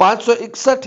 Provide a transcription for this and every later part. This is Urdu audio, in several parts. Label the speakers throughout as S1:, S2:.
S1: 561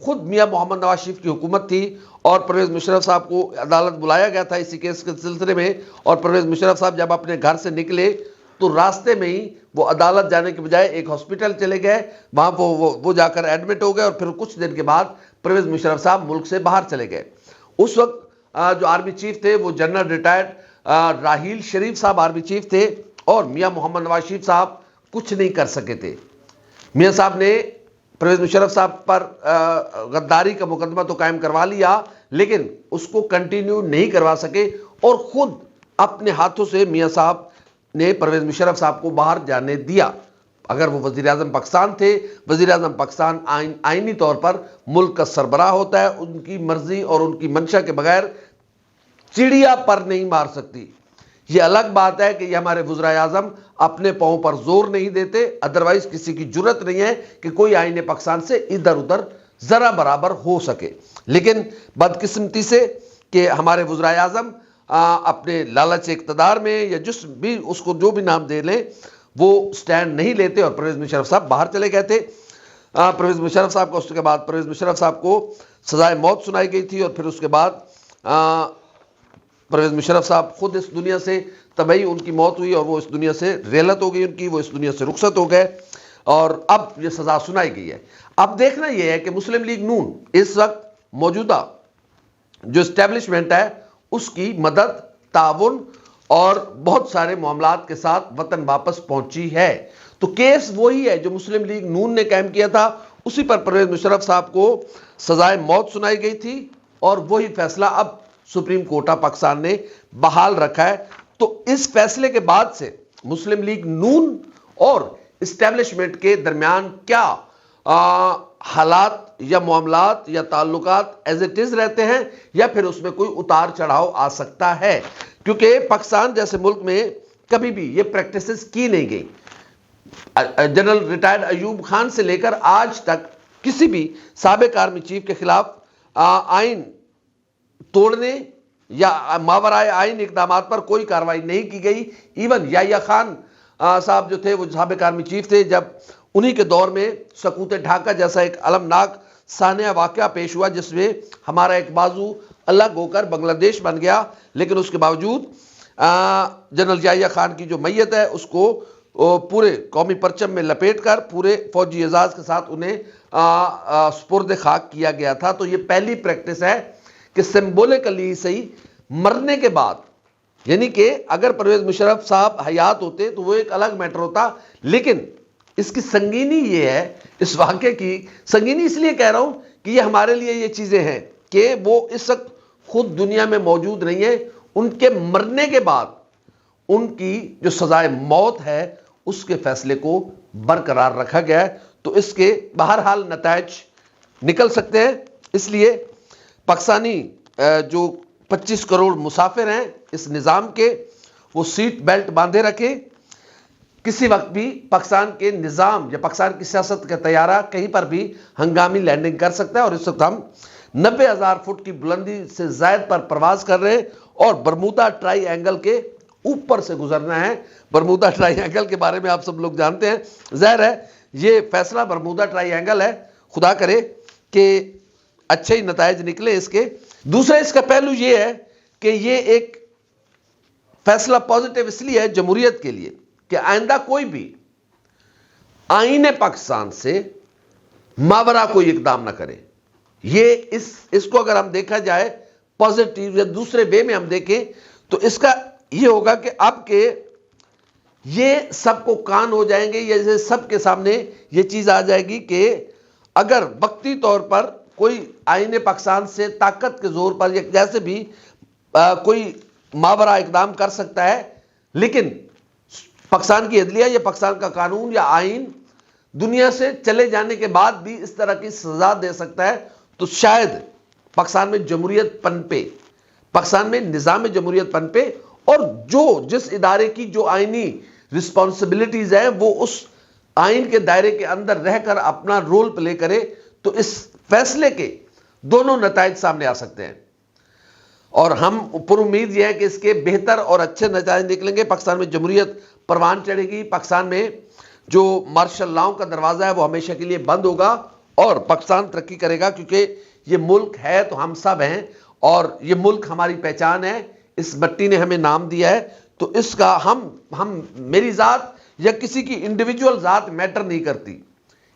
S1: خود میاں محمد نواز شریف کی حکومت تھی اور پرویز مشرف صاحب کو عدالت بلایا گیا تھا اسی کیس کے سلسلے میں، اور پرویز مشرف صاحب جب اپنے گھر سے نکلے تو راستے میں ہی وہ عدالت جانے کے بجائے ایک ہاسپٹل چلے گئے، وہاں وہ جا کر ایڈمٹ ہو گئے، اور پھر کچھ دن کے بعد پرویز مشرف صاحب ملک سے باہر چلے گئے۔ اس وقت جو آرمی چیف تھے وہ جنرل ریٹائرڈ راحیل شریف صاحب آرمی چیف تھے، اور میاں محمد نواز شریف صاحب کچھ نہیں کر سکے تھے۔ میاں صاحب نے پرویز مشرف صاحب پر غداری کا مقدمہ تو قائم کروا لیا، لیکن اس کو کنٹینیو نہیں کروا سکے، اور خود اپنے ہاتھوں سے میاں صاحب نے پرویز مشرف صاحب کو باہر جانے دیا۔ اگر وہ وزیر اعظم پاکستان تھے، وزیر اعظم پاکستان آئینی طور پر ملک کا سربراہ ہوتا ہے، ان کی مرضی اور ان کی منشا کے بغیر چڑیا پر نہیں مار سکتی۔ یہ الگ بات ہے کہ یہ ہمارے وزرائے اعظم اپنے پاؤں پر زور نہیں دیتے، ادروائز کسی کی جرت نہیں ہے کہ کوئی آئین پاکستان سے ادھر ادھر ذرا برابر ہو سکے۔ لیکن بدقسمتی سے کہ ہمارے وزرائے اعظم اپنے لالچ اقتدار میں یا جس بھی اس کو جو بھی نام دے لیں وہ سٹینڈ نہیں لیتے، اور پرویز مشرف صاحب باہر چلے گئے تھے۔ پرویز مشرف صاحب کو اس کے بعد پرویز مشرف صاحب کو سزائے موت سنائی گئی تھی، اور پھر اس کے بعد پرویز مشرف صاحب خود اس دنیا سے طبعی ان کی موت ہوئی، اور وہ اس دنیا سے رحلت ہو گئی ان کی، وہ اس دنیا سے رخصت ہو گئے، اور اب یہ سزا سنائی گئی ہے۔ اب دیکھنا یہ ہے کہ مسلم لیگ نون اس وقت موجودہ جو اسٹیبلشمنٹ ہے اس کی مدد، تعاون اور بہت سارے معاملات کے ساتھ وطن واپس پہنچی ہے۔ تو کیس وہی ہے جو مسلم لیگ نون نے قائم کیا تھا، اسی پر پرویز مشرف صاحب کو سزائے موت سنائی گئی تھی، اور وہی فیصلہ اب سپریم کورٹ آف پاکستان نے بحال رکھا ہے۔ تو اس فیصلے کے بعد سے مسلم لیگ نون اور اسٹیبلشمنٹ کے درمیان کیا حالات یا معاملات یا تعلقات ایز اٹ از رہتے ہیں، یا پھر اس میں کوئی اتار چڑھاؤ آ سکتا ہے، کیونکہ پاکستان جیسے ملک میں کبھی بھی یہ پریکٹسز کی نہیں گئی۔ جنرل ریٹائرڈ ایوب خان سے لے کر آج تک کسی بھی سابق آرمی چیف کے خلاف آئین توڑنے یا ماورائے آئین اقدامات پر کوئی کارروائی نہیں کی گئی۔ ایون یحییٰ خان صاحب جو تھے وہ سابق آرمی چیف تھے، جب انہی کے دور میں سقوط ڈھاکہ جیسا ایک المناک سانحہ واقعہ پیش ہوا جس میں ہمارا ایک بازو الگ ہو کر بنگلہ دیش بن گیا، لیکن اس کے باوجود جنرل یحییٰ خان کی جو میت ہے اس کو پورے قومی پرچم میں لپیٹ کر پورے فوجی اعزاز کے ساتھ انہیں سپرد خاک کیا گیا تھا۔ تو یہ پہلی پریکٹس ہے کہ سمبولکلی صحیح مرنے کے بعد، یعنی کہ اگر پرویز مشرف صاحب حیات ہوتے تو وہ ایک الگ میٹر ہوتا، لیکن اس کی سنگینی یہ ہے، اس واقعے کی سنگینی اس لیے کہہ رہا ہوں کہ یہ ہمارے لیے یہ چیزیں ہیں کہ وہ اس وقت خود دنیا میں موجود نہیں ہے، ان کے مرنے کے بعد ان کی جو سزائے موت ہے اس کے فیصلے کو برقرار رکھا گیا ہے۔ تو اس کے بہرحال نتائج نکل سکتے ہیں، اس لیے پاکستانی جو 25 کروڑ مسافر ہیں اس نظام کے، وہ سیٹ بیلٹ باندھے رکھیں۔ کسی وقت بھی پاکستان کے نظام یا پاکستان کی سیاست کا طیارہ کہیں پر بھی ہنگامی لینڈنگ کر سکتا ہے، اور اس وقت ہم 90,000 فٹ کی بلندی سے زائد پر پرواز کر رہے ہیں، اور برمودا ٹرائی اینگل کے اوپر سے گزرنا ہے۔ برمودا ٹرائی اینگل کے بارے میں آپ سب لوگ جانتے ہیں، ظاہر ہے یہ فیصلہ برمودا ٹرائی اینگل ہے، خدا کرے کہ اچھے ہی نتائج نکلے اس کے۔ دوسرا اس کا پہلو یہ ہے کہ یہ ایک فیصلہ پازیٹیو اس لیے ہے جمہوریت کے لیے کہ آئندہ کوئی بھی آئین پاکستان سے ماورا کوئی اقدام نہ کرے۔ یہ اس کو اگر ہم دیکھا جائے پازیٹیو یا دوسرے وے میں ہم دیکھیں تو اس کا یہ ہوگا کہ اب کہ یہ سب کو کان ہو جائیں گے، یا سب کے سامنے یہ چیز آ جائے گی کہ اگر وقتی طور پر کوئی آئین پاکستان سے طاقت کے زور پر یا جیسے بھی کوئی ماورا اقدام کر سکتا ہے، لیکن پاکستان کی عدلیہ یا پاکستان کا قانون یا آئین دنیا سے چلے جانے کے بعد بھی اس طرح کی سزا دے سکتا ہے، تو شاید پاکستان میں جمہوریت پنپے، پاکستان میں نظام جمہوریت پنپے، اور جس ادارے کی جو آئینی رسپانسبلٹیز ہیں وہ اس آئین کے دائرے کے اندر رہ کر اپنا رول پلے کرے، تو اس فیصلے کے دونوں نتائج سامنے آ سکتے ہیں، اور ہم پر امید یہ ہے کہ اس کے بہتر اور اچھے نتائج نکلیں گے۔ پاکستان میں جمہوریت پروان چڑھے گی، پاکستان میں جو مارشل لاؤ کا دروازہ ہے وہ ہمیشہ کے لیے بند ہوگا، اور پاکستان ترقی کرے گا، کیونکہ یہ ملک ہے تو ہم سب ہیں، اور یہ ملک ہماری پہچان ہے، اس مٹی نے ہمیں نام دیا ہے، تو اس کا ہم میری ذات یا کسی کی انڈیویجول ذات میٹر نہیں کرتی،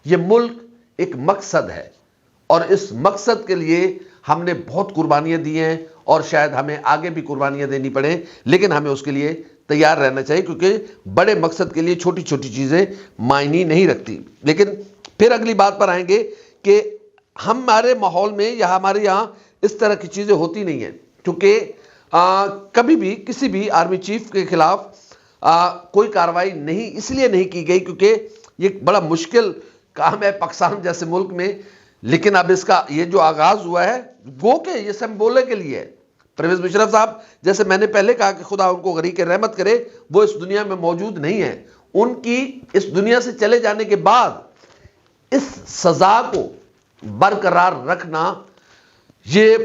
S1: یہ ملک ایک مقصد ہے، اور اس مقصد کے لیے ہم نے بہت قربانیاں دی ہیں، اور شاید ہمیں آگے بھی قربانیاں دینی پڑیں، لیکن ہمیں اس کے لیے تیار رہنا چاہیے، کیونکہ بڑے مقصد کے لیے چھوٹی چھوٹی چیزیں معنی نہیں رکھتی۔ لیکن پھر اگلی بات پر آئیں گے کہ ہمارے ماحول میں یا ہمارے یہاں اس طرح کی چیزیں ہوتی نہیں ہیں، کیونکہ کبھی بھی کسی بھی آرمی چیف کے خلاف کوئی کارروائی نہیں اس لیے نہیں کی گئی کیونکہ یہ بڑا مشکل کام ہے پاکستان جیسے ملک میں، لیکن اب اس کا یہ جو آغاز ہوا ہے گو کہ یہ سب بولنے کے لیے ہے۔ پرویز مشرف صاحب، جیسے میں نے پہلے کہا کہ خدا ان کو غریق رحمت کرے، وہ اس دنیا میں موجود نہیں ہیں، ان کی اس دنیا سے چلے جانے کے بعد اس سزا کو برقرار رکھنا یہ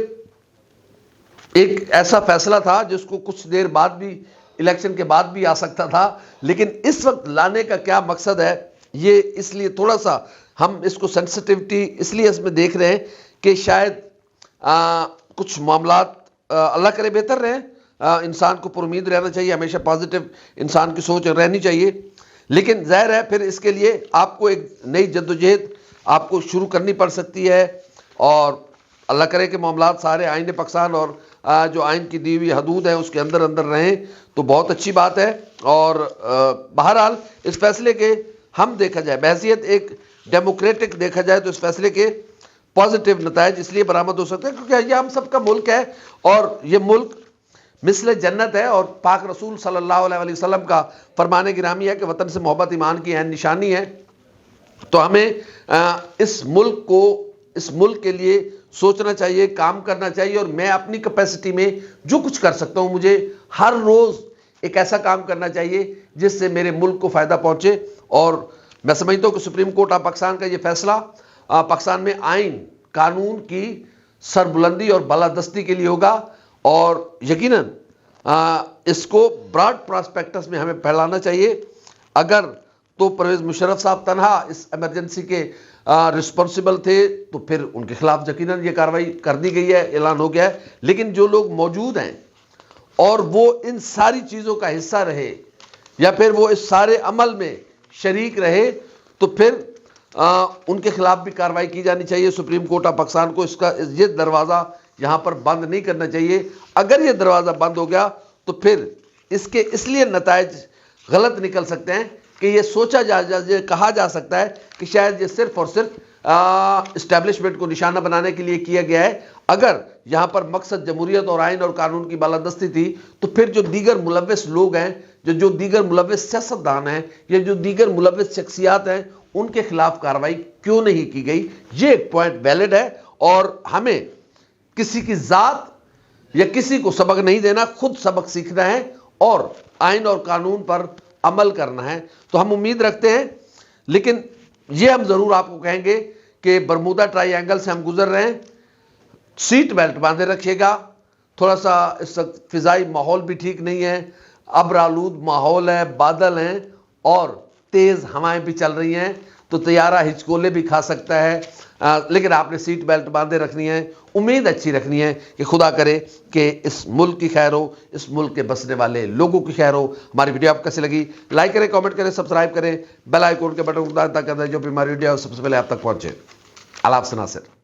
S1: ایک ایسا فیصلہ تھا جس کو کچھ دیر بعد بھی الیکشن کے بعد بھی آ سکتا تھا، لیکن اس وقت لانے کا کیا مقصد ہے یہ اس لیے تھوڑا سا ہم اس کو سینسٹیوٹی اس لیے اس میں دیکھ رہے ہیں کہ شاید کچھ معاملات اللہ کرے بہتر رہیں، انسان کو پر امید رہنا چاہیے، ہمیشہ پازیٹیو انسان کی سوچ رہنی چاہیے، لیکن ظاہر ہے پھر اس کے لیے آپ کو ایک نئی جدوجہد آپ کو شروع کرنی پڑ سکتی ہے، اور اللہ کرے کہ معاملات سارے آئین پاکستان اور جو آئین کی دی ہوئی حدود ہیں اس کے اندر اندر رہیں تو بہت اچھی بات ہے۔ اور بہرحال اس فیصلے کے ہم دیکھا جائے بحیثیت ایک ڈیموکریٹک دیکھا جائے تو اس فیصلے کے پازیٹیو نتائج اس لیے برآمد ہو سکتے ہیں کیونکہ یہ ہم سب کا ملک ہے، اور یہ ملک مثل جنت ہے، اور پاک رسول صلی اللہ علیہ وسلم کا فرمان گرامی ہے کہ وطن سے محبت ایمان کی اہم نشانی ہے، تو ہمیں اس ملک کے لیے سوچنا چاہیے، کام کرنا چاہیے، اور میں اپنی کیپیسٹی میں جو کچھ کر سکتا ہوں مجھے ہر روز ایک ایسا کام کرنا چاہیے جس سے میرے ملک کو فائدہ پہنچے۔ اور میں سمجھتا ہوں کہ سپریم کورٹ آف پاکستان کا یہ فیصلہ پاکستان میں آئین قانون کی سربلندی اور بالادستی کے لیے ہوگا، اور یقیناً اس کو براڈ پراسپیکٹس میں ہمیں پھیلانا چاہیے۔ اگر تو پرویز مشرف صاحب تنہا اس ایمرجنسی کے رسپانسبل تھے تو پھر ان کے خلاف یقیناً یہ کارروائی کر دی گئی ہے، اعلان ہو گیا ہے، لیکن جو لوگ موجود ہیں اور وہ ان ساری چیزوں کا حصہ رہے یا پھر وہ اس سارے عمل میں شریک رہے تو پھر ان کے خلاف بھی کارروائی کی جانی چاہیے۔ سپریم کورٹ آف پاکستان کو اس کا یہ دروازہ یہاں پر بند نہیں کرنا چاہیے۔ اگر یہ دروازہ بند ہو گیا تو پھر اس لیے نتائج غلط نکل سکتے ہیں کہ یہ کہا جا سکتا ہے کہ شاید یہ صرف اور صرف اسٹیبلشمنٹ کو نشانہ بنانے کے لیے کیا گیا ہے۔ اگر یہاں پر مقصد جمہوریت اور آئین اور قانون کی بالادستی تھی تو پھر جو دیگر ملوث لوگ ہیں، جو دیگر ملوث سیاستدان ہیں یا جو دیگر ملوث شخصیات ہیں، ان کے خلاف کارروائی کیوں نہیں کی گئی؟ یہ ایک پوائنٹ ویلڈ ہے، اور ہمیں کسی کی ذات یا کسی کو سبق نہیں دینا، خود سبق سیکھنا ہے اور آئین اور قانون پر عمل کرنا ہے۔ تو ہم امید رکھتے ہیں، لیکن یہ ہم ضرور آپ کو کہیں گے کہ برمودا ٹرائی اینگل سے ہم گزر رہے ہیں، سیٹ بیلٹ باندھے رکھیے گا، تھوڑا سا اس وقت فضائی ماحول بھی ٹھیک نہیں ہے، ابر آلود ماحول ہے، بادل ہیں اور تیز ہوائیں بھی چل رہی ہیں، تو طیارہ ہچکولے بھی کھا سکتا ہے، لیکن آپ نے سیٹ بیلٹ باندھے رکھنی ہے، امید اچھی رکھنی ہے کہ خدا کرے کہ اس ملک کی خیر ہو، اس ملک کے بسنے والے لوگوں کی خیر ہو۔ ہماری ویڈیو آپ کیسی لگی لائک کریں، کامنٹ کریں، سبسکرائب کریں، بیل آئیکن کے بٹن کو دبائیں تاکہ جو بھی ہماری ویڈیو ہے سب سے پہلے آپ تک پہنچے۔ اللہ حافظ ناصر۔